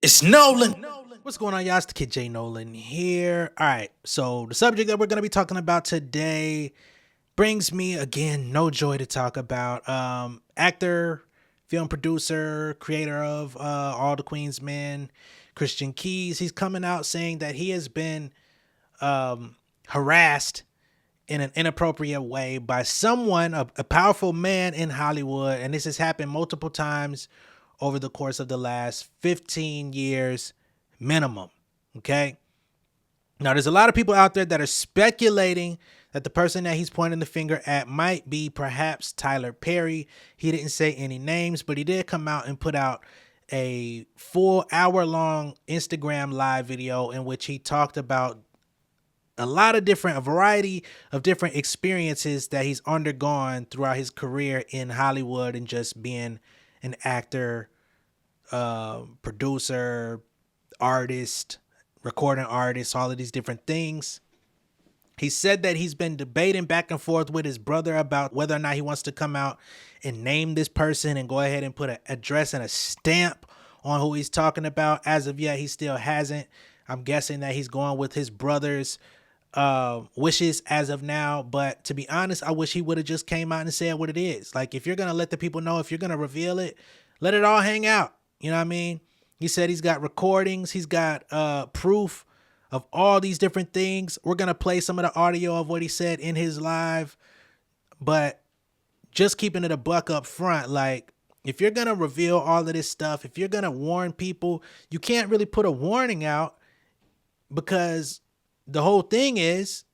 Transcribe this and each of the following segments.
It's Nolan. What's going on, y'all? It's the kid J Nolan here. All right, so the subject that we're going to be talking about today brings me again no joy to talk about. Actor, film producer, creator of All the Queen's Men, Christian Keys. He's coming out saying that he has been harassed in an inappropriate way by someone, a powerful man in Hollywood, and this has happened multiple times over the course of the last 15 years minimum. Okay. Now, there's a lot of people out there that are speculating that the person that he's pointing the finger at might be perhaps Tyler Perry. He didn't say any names, but he did come out and put out a full hour-long Instagram live video in which he talked about a variety of different experiences that he's undergone throughout his career in Hollywood and just being an actor, producer, artist, recording artist, all of these different things. He said that he's been debating back and forth with his brother about whether or not he wants to come out and name this person and go ahead and put an address and a stamp on who he's talking about. As of yet, he still hasn't. I'm guessing that he's going with his brother's wishes as of now. But to be honest, I wish he would have just came out and said what it is. Like, if you're going to let the people know, if you're going to reveal it, let it all hang out. You know what I mean? He said he's got recordings. He's got proof of all these different things. We're going to play some of the audio of what he said in his live. But just keeping it a buck up front, like, if you're going to reveal all of this stuff, if you're going to warn people, you can't really put a warning out, because the whole thing is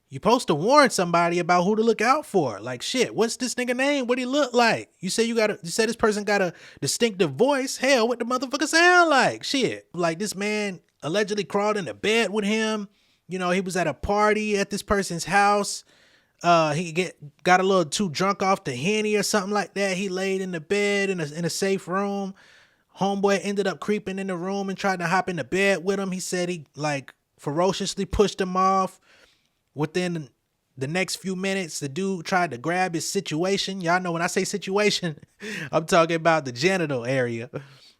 you're supposed to warn somebody about who to look out for. Like, shit, what's this nigga name? What he look like? You said this person got a distinctive voice. Hell, what the motherfucker sound like? Shit. Like, this man allegedly crawled into bed with him. You know, he was at a party at this person's house. He got a little too drunk off the Henny or something like that. He laid in the bed in a safe room. Homeboy ended up creeping in the room and tried to hop in the bed with him. He said he like ferociously pushed him off. Within the next few minutes, the dude tried to grab his situation. Y'all know when I say situation, I'm talking about the genital area.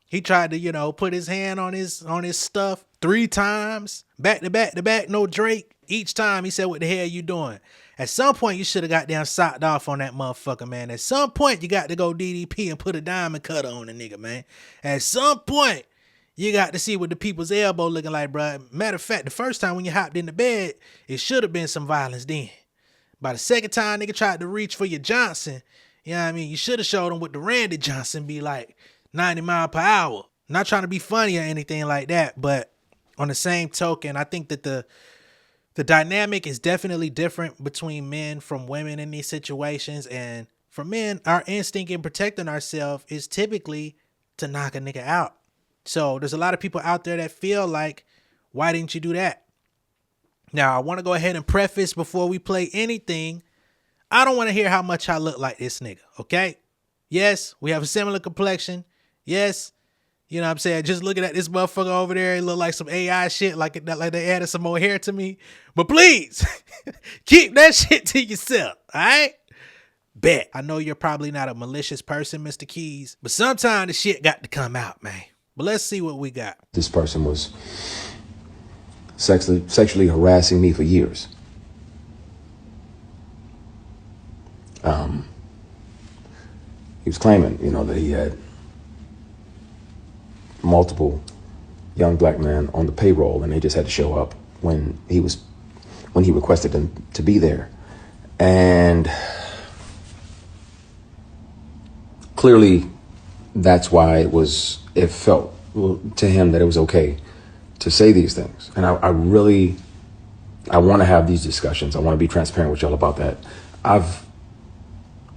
He tried to, put his hand on his stuff 3 times, back to back to back, no Drake. Each time he said, "What the hell you doing?" At some point, you should have got down socked off on that motherfucker, man. At some point, you got to go DDP and put a diamond cutter on the nigga, man. At some point, you got to see what the people's elbow looking like, bro. Matter of fact, the first time when you hopped in the bed, it should have been some violence then. By the second time nigga tried to reach for your Johnson, you know what I mean? You should have showed him what the Randy Johnson be like, 90 mile per hour. Not trying to be funny or anything like that, but on the same token, I think that the dynamic is definitely different between men from women in these situations. And for men, our instinct in protecting ourselves is typically to knock a nigga out. So there's a lot of people out there that feel like, why didn't you do that? Now, I want to go ahead and preface before we play anything. I don't want to hear how much I look like this nigga, okay? Yes, we have a similar complexion. Yes, you know what I'm saying? Just looking at this motherfucker over there, it look like some AI shit, like they added some more hair to me. But please, keep that shit to yourself, all right? Bet. I know you're probably not a malicious person, Mr. Keys, but sometimes the shit got to come out, man. But let's see what we got. This person was sexually harassing me for years. He was claiming, that he had multiple young black men on the payroll, and they just had to show up when he requested them to be there. And clearly, that's why it felt to him that it was okay to say these things. And I want to have these discussions. I want to be transparent with y'all about that. I've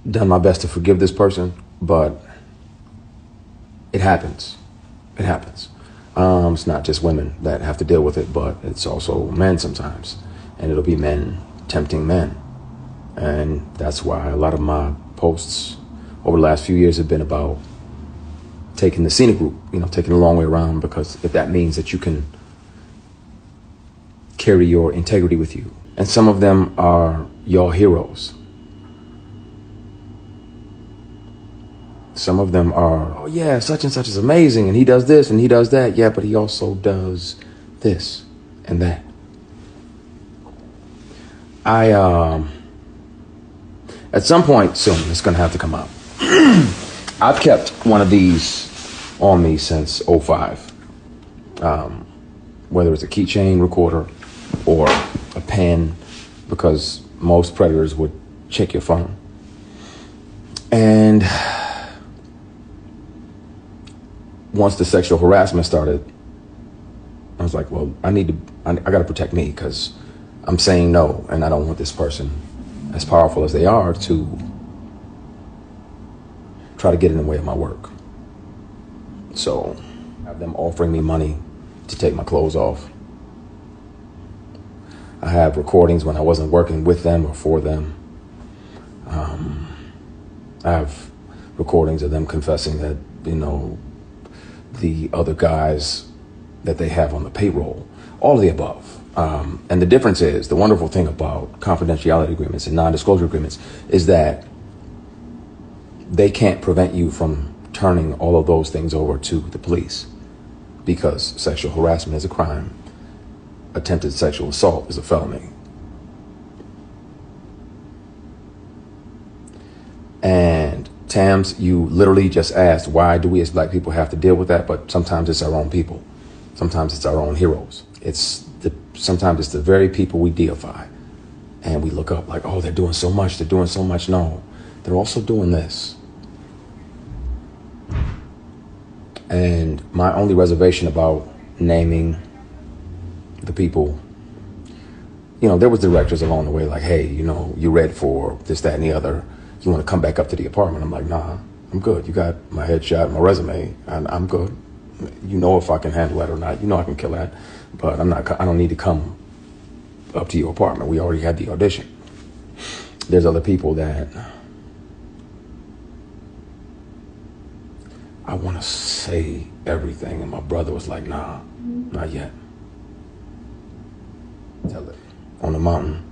done my best to forgive this person, but it happens. It happens. It's not just women that have to deal with it, but it's also men sometimes. And it'll be men tempting men. And that's why a lot of my posts over the last few years have been about taking the scenic route, taking the long way around, because if that means that you can carry your integrity with you. And some of them are your heroes. Some of them are, oh yeah, such and such is amazing, and he does this and he does that. Yeah, but he also does this and that. At some point soon, it's gonna have to come out. I've kept one of these on me since '05. Whether it's a keychain recorder or a pen, because most predators would check your phone. And once the sexual harassment started, I was like, well, I got to protect me, because I'm saying no, and I don't want this person, as powerful as they are, to try to get in the way of my work. So I have them offering me money to take my clothes off. I have recordings when I wasn't working with them or for them. I have recordings of them confessing that, the other guys that they have on the payroll, all of the above. And the difference is, the wonderful thing about confidentiality agreements and non-disclosure agreements is that they can't prevent you from turning all of those things over to the police, because sexual harassment is a crime. Attempted sexual assault is a felony. And Tams, you literally just asked, why do we as black people have to deal with that? But sometimes it's our own people. Sometimes it's our own heroes. Sometimes it's the very people we deify. And we look up like, oh, they're doing so much. They're doing so much. No, they're also doing this. And my only reservation about naming the people, there was directors along the way like, hey, you read for this, that, and the other. You want to come back up to the apartment? I'm like, nah, I'm good. You got my headshot, my resume, and I'm good. If I can handle that or not. I can kill that, but I don't need to come up to your apartment. We already had the audition. There's other people that I want to say everything, and my brother was like, nah, not yet. Tell it. On the mountain,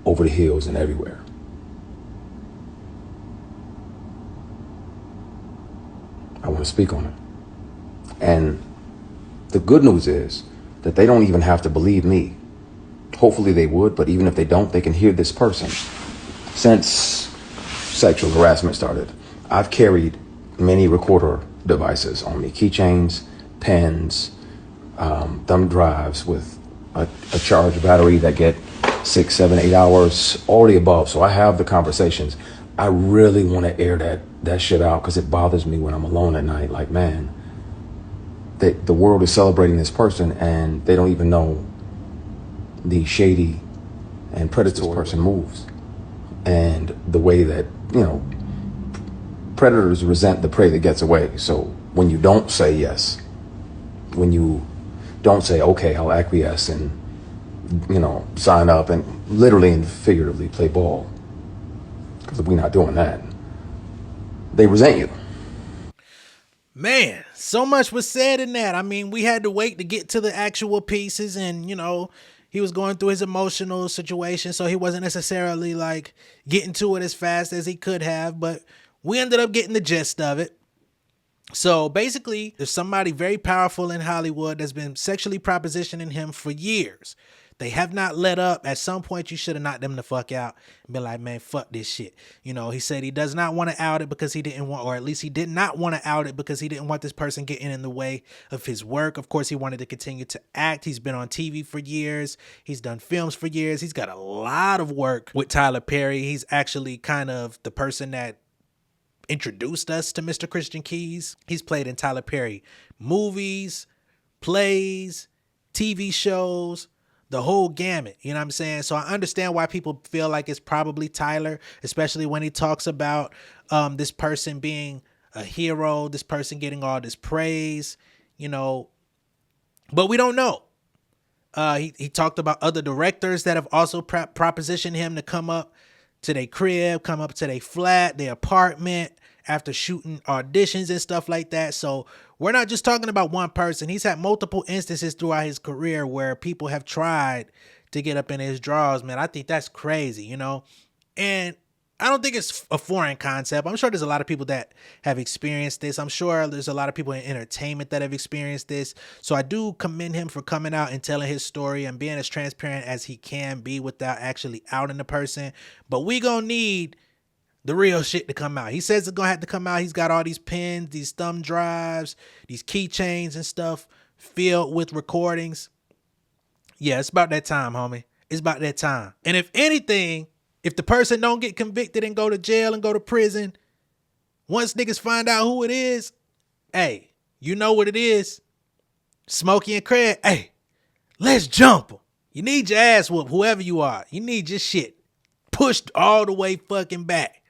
over the hills, and everywhere. I want to speak on it. And the good news is that they don't even have to believe me. Hopefully they would, but even if they don't, they can hear this person. Since sexual harassment started, I've carried many recorder devices on me. Keychains, pens, thumb drives with a charged battery that get 6, 7, 8 hours, all the above. So I have the conversations. I really want to air that shit out, because it bothers me when I'm alone at night. Like, man, the world is celebrating this person, and they don't even know the shady and predatory person moves, and the way that predators resent the prey that gets away. So when you don't say yes, when you don't say, okay, I'll acquiesce and sign up and literally and figuratively play ball, because we're not doing that, they resent you. Man, so much was said in that. I mean, we had to wait to get to the actual pieces, and he was going through his emotional situation, so he wasn't necessarily like getting to it as fast as he could have, but we ended up getting the gist of it. So basically, there's somebody very powerful in Hollywood that's been sexually propositioning him for years. They have not let up. At some point, you should have knocked them the fuck out and been like, man, fuck this shit. He said he does not want to out it because he didn't want, or at least he did not want to out it because he didn't want this person getting in the way of his work. Of course, he wanted to continue to act. He's been on TV for years. He's done films for years. He's got a lot of work with Tyler Perry. He's actually kind of the person that introduced us to Mr. Christian Keys. He's played in Tyler Perry movies, plays, TV shows, the whole gamut, you know what I'm saying? So I understand why people feel like it's probably Tyler, especially when he talks about this person being a hero, this person getting all this praise, but we don't know. He talked about other directors that have also propositioned him to come up to their crib, come up to their flat, their apartment, after shooting auditions and stuff like that. So we're not just talking about one person. He's had multiple instances throughout his career where people have tried to get up in his drawers, man. I think that's crazy, And I don't think it's a foreign concept. I'm sure there's a lot of people that have experienced this. I'm sure there's a lot of people in entertainment that have experienced this. So I do commend him for coming out and telling his story and being as transparent as he can be without actually outing the person. But we gonna need the real shit to come out. He says it's gonna have to come out. He's got all these pens, these thumb drives, these keychains and stuff filled with recordings. Yeah, it's about that time, homie. It's about that time. And if anything, if the person don't get convicted and go to jail and go to prison, once niggas find out who it is, hey, you know what it is. Smokey and Craig, hey, let's jump them. You need your ass whooped, whoever you are. You need your shit pushed all the way fucking back.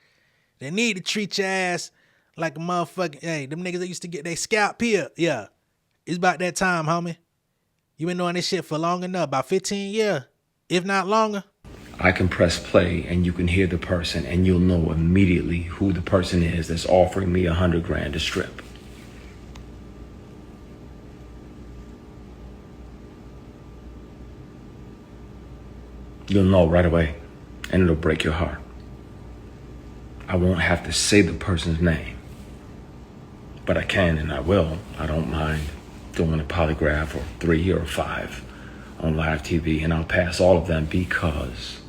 They need to treat your ass like a motherfucking, hey, them niggas that used to get their scalp peeled. Yeah, it's about that time, homie. You been doing this shit for long enough, about 15 years, if not longer. I can press play and you can hear the person and you'll know immediately who the person is that's offering me $100,000 to strip. You'll know right away and it'll break your heart. I won't have to say the person's name, but I can and I will. I don't mind doing a polygraph or 3 or 5 on live TV, and I'll pass all of them because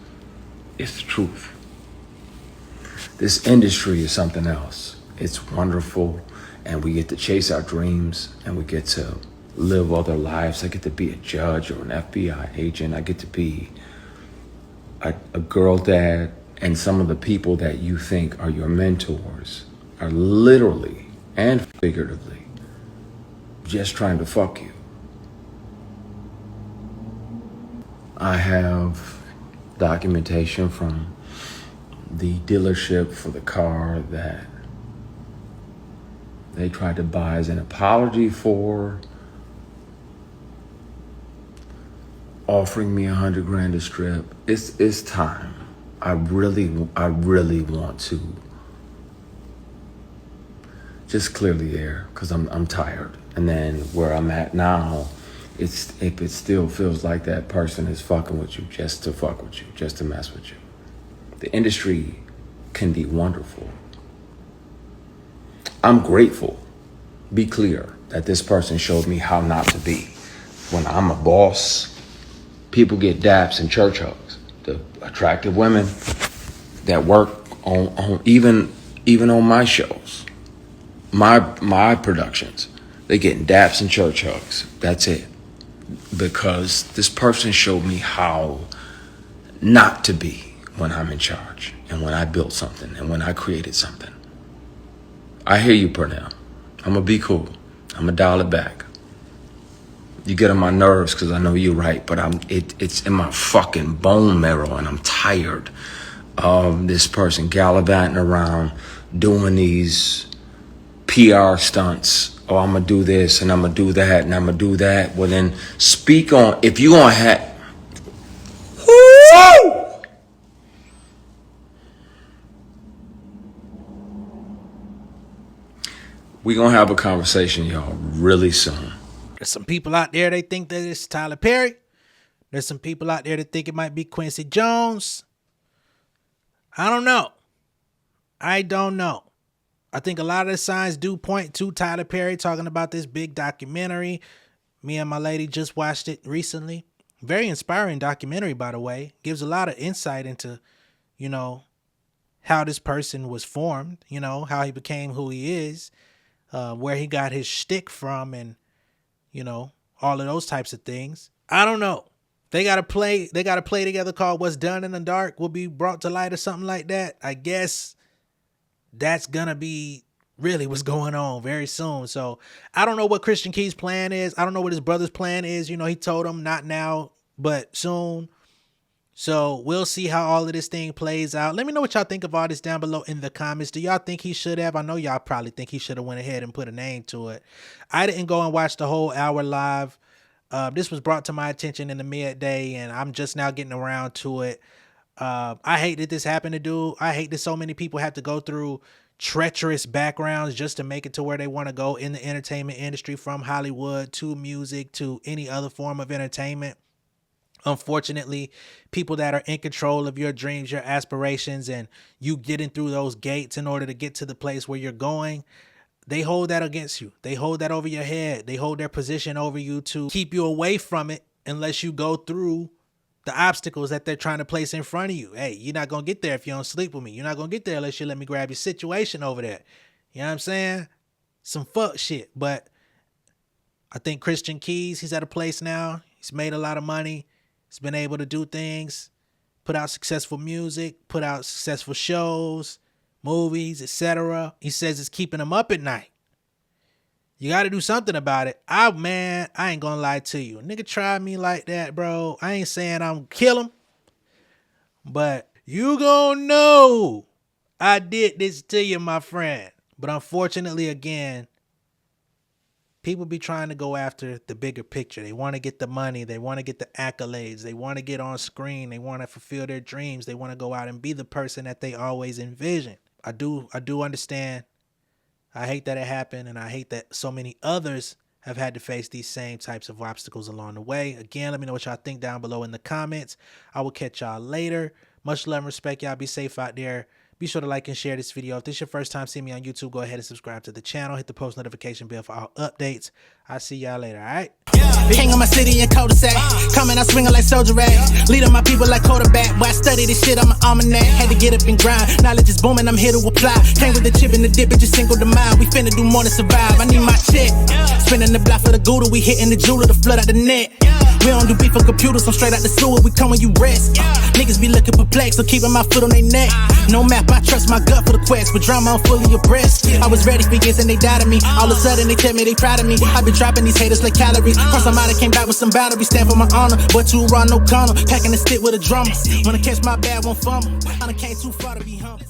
it's the truth. This industry is something else. It's wonderful, and we get to chase our dreams, and we get to live other lives. I get to be a judge or an FBI agent. I get to be a girl dad, and some of the people that you think are your mentors are literally and figuratively just trying to fuck you. I have documentation from the dealership for the car that they tried to buy as an apology for offering me $100,000 to strip. It's time. I really want to just clear the air because I'm tired. And then where I'm at now, if it still feels like that person is fucking with you just to fuck with you, just to mess with you. The industry can be wonderful. I'm grateful, be clear, that this person showed me how not to be. When I'm a boss, people get daps and church hugs. The attractive women that work on even on my shows, my productions, they getting daps and church hugs. That's it. Because this person showed me how not to be when I'm in charge and when I built something and when I created something. I hear you, Purnell. I'm gonna be cool. I'm gonna dial it back. You get on my nerves because I know you're right, but it's in my fucking bone marrow, and I'm tired of this person gallivanting around doing these PR stunts. Oh, I'm gonna do this and I'm gonna do that and I'm gonna do that. Well, then speak on, if you gonna have, woo! We gonna have a conversation, y'all, really soon. There's some people out there, they think that it's Tyler Perry. There's some people out there that think it might be Quincy Jones. I don't know. I think a lot of the signs do point to Tyler Perry talking about this big documentary. Me and my lady just watched it recently. Very inspiring documentary, by the way. Gives a lot of insight into, how this person was formed, how he became who he is, where he got his shtick from, and, all of those types of things. I don't know. They got a play together called What's Done in the Dark will be brought to light or something like that. I guess that's gonna be really what's going on very soon. So I don't know what Christian Key's plan is. I don't know what his brother's plan is. He told him not now, but soon. So we'll see how all of this thing plays out. Let me know what y'all think of all this down below in the comments. Do y'all think he should have? I know y'all probably think he should have went ahead and put a name to it. I didn't go and watch the whole hour live. This was brought to my attention in the midday, and I'm just now getting around to it. I hate that this happened to dude. I hate that so many people have to go through treacherous backgrounds just to make it to where they want to go in the entertainment industry, from Hollywood to music to any other form of entertainment. Unfortunately, people that are in control of your dreams, your aspirations, and you getting through those gates in order to get to the place where you're going, they hold that against you. They hold that over your head. They hold their position over you to keep you away from it unless you go through the obstacles that they're trying to place in front of you. Hey, you're not going to get there if you don't sleep with me. You're not going to get there unless you let me grab your situation over there. You know what I'm saying? Some fuck shit. But I think Christian Keys, he's at a place now. He's made a lot of money. He's been able to do things, put out successful music, put out successful shows, movies, etc. He says it's keeping him up at night. You got to do something about it. I ain't going to lie to you. A nigga tried me like that, bro. I ain't saying I'm kill him, but you gonna know I did this to you, my friend. But unfortunately, again, people be trying to go after the bigger picture. They want to get the money. They want to get the accolades. They want to get on screen. They want to fulfill their dreams. They want to go out and be the person that they always envisioned. I do understand. I hate that it happened, and I hate that so many others have had to face these same types of obstacles along the way. Again, let me know what y'all think down below in the comments. I will catch y'all later. Much love and respect. Y'all be safe out there. Be sure to like and share this video. If this is your first time seeing me on YouTube, go ahead and subscribe to the channel. Hit the post notification bell for all updates. I'll see y'all later, all right? King of my city and cul-de-sac. Coming out swinging like soldier rag. Leading my people like quarterback. Boy, I study this shit, I'm an almanac. Had to get up and grind. Knowledge is booming, I'm here to apply. Came with the chip and the dip, it just single the mind. We finna do more than survive. I need my check. Spinning the block for the gouda. We hitting the jeweler to flood out the net. We don't do beef for computers, I'm straight out the sewer. We come when you rest. Niggas be looking perplexed, so keeping my foot on their neck. No map, I trust my gut for the quest. With drama, I'm fully abreast. I was ready for years and they doubted me. All of a sudden they tell me they proud of me. I've been dropping these haters like calories. First I'm out, I came back with some boundaries. Stand for my honor, but too raw, no corner. Packing the stick with a drummer. Wanna catch my bad, won't fumble. I done came too far to be humble.